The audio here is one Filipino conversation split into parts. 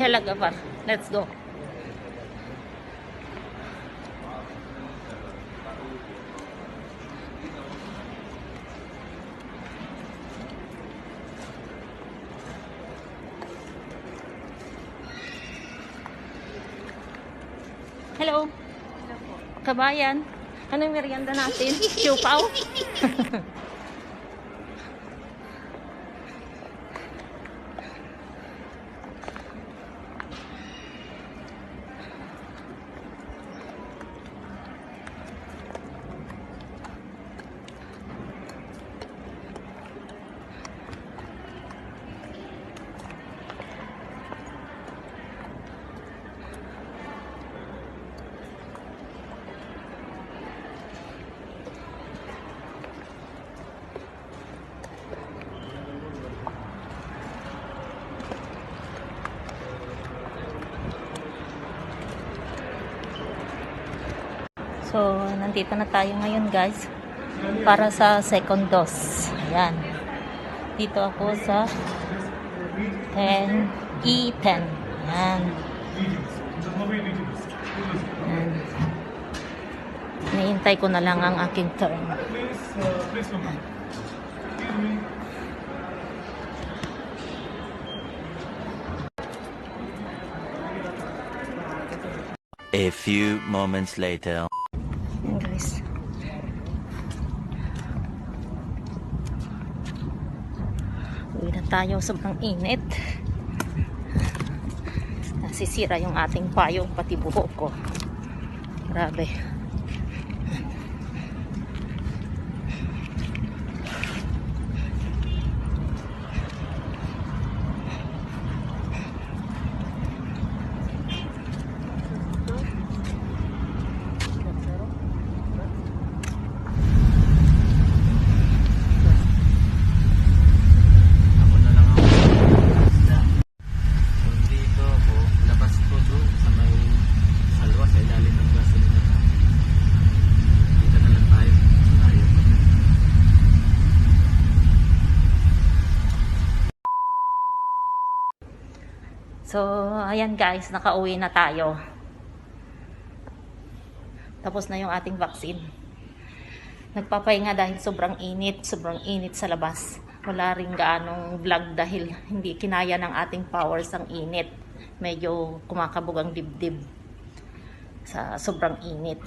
Yalla Gafar, let's go. Hello. Kabayan. Anong merienda natin? Siupaw? So, nandito na tayo ngayon guys para sa second dose. Ayan. Dito ako sa 10E10. Ayan. Ayan. Niintay ko na lang ang aking turn. A few moments later. Guys. Uwi na tayo, sobrang init. Nasisira yung ating payong, pati buhok ko. Grabe. So, ayan guys, nakauwi na tayo. Tapos na yung ating vaccine. Nagpapahinga dahil sobrang init sa labas. Wala rin gaanong vlog dahil hindi kinaya ng ating powers ang init. Medyo kumakabog ang dibdib sa sobrang init.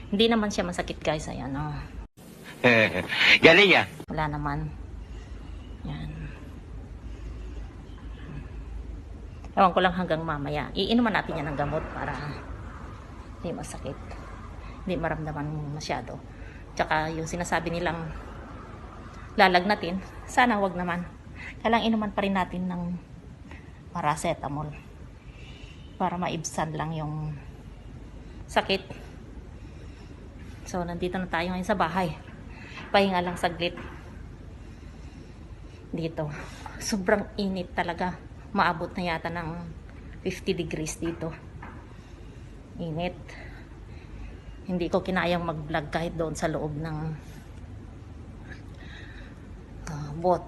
Hindi naman siya masakit guys, ayan oh. Galing ya. Wala naman. Yan. Ewan ko lang hanggang mamaya. Iinuman natin yan ng gamot para hindi masakit. Hindi maramdaman masyado. Tsaka yung sinasabi nilang lalagnatin, sana wag naman. Kailangan inuman pa rin natin ng paracetamol para maibsan lang yung sakit. So, nandito na tayo ngayon sa bahay. Pahinga lang saglit. Dito. Sobrang init talaga. Maabot na yata ng 50 degrees dito. Init. Hindi ko kinayang mag-vlog kahit doon sa loob ng boat.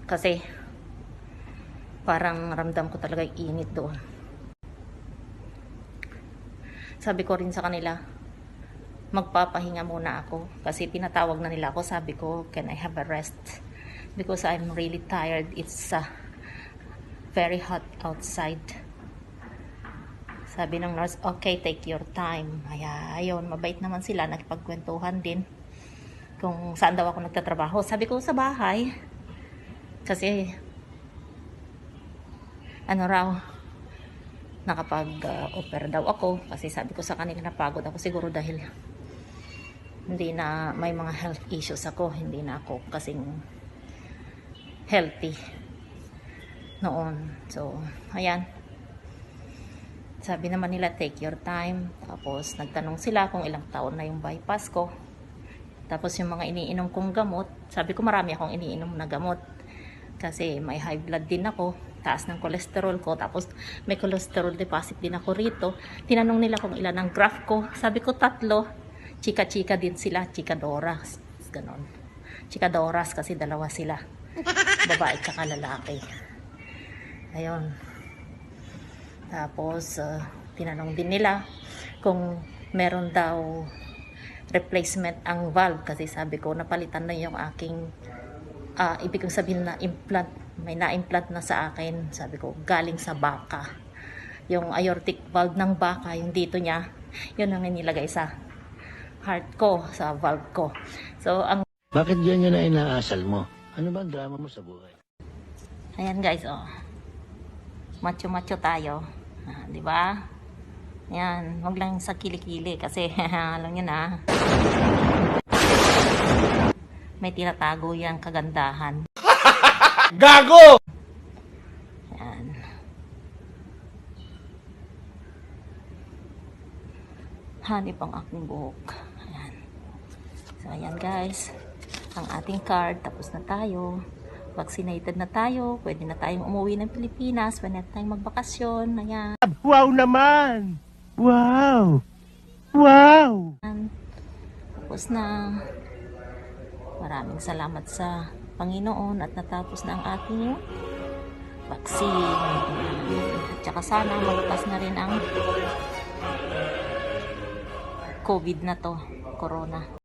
Kasi parang ramdam ko talaga yung init doon. Sabi ko rin sa kanila, magpapahinga muna ako. Kasi tinatawag na nila ako. Sabi ko, can I have a rest? Because I'm really tired. It's very hot outside. Sabi ng nurse, okay, take your time. Ayun, mabait naman sila, nakipagkwentuhan din kung saan daw ako nagtatrabaho. Sabi ko sa bahay kasi ano raw, nakapag-offer daw ako kasi sabi ko sa kanila napagod ako siguro dahil hindi na may mga health issues ako, hindi na ako kasing healthy noon. So, ayan. Sabi naman nila, take your time. Tapos, nagtanong sila kung ilang taon na yung bypass ko. Tapos, yung mga iniinom kong gamot, sabi ko marami akong iniinom na gamot. Kasi may high blood din ako, taas ng cholesterol ko. Tapos, may cholesterol deposit din ako rito. Tinanong nila kung ilan ang graph ko. Sabi ko 3. Chika-chika din sila, chikadoras. Ganon. Chikadoras kasi 2 sila. babae tsaka lalaki. Ayun. Tapos, tinanong din nila kung meron daw replacement ang valve kasi sabi ko napalitan na yung aking ibig kong sabihin na implant, may na-implant na sa akin, sabi ko galing sa baka, yung aortic valve ng baka, yung dito niya, yun ang inilagay sa heart ko, sa valve ko. So ang Bakit ganyan na inaasal mo? Ano ba ang drama mo sa buhay? ayan guys, macho tayo, di ba? Yan, wag lang sa kilikili kasi alam niyo na. May tinatago yang kagandahan. Gago! Yan. Hanip ang aking buhok. Ayan. So ayan guys, ang ating card, tapos na tayo. Vaccinated na tayo, pwede na tayong umuwi ng Pilipinas, pwede na tayong magbakasyon. Ayan. Wow naman! Wow! Wow! Tapos na. Maraming salamat sa Panginoon at natapos na ang ating vaccine. At saka sana malutas na rin ang COVID na to, corona.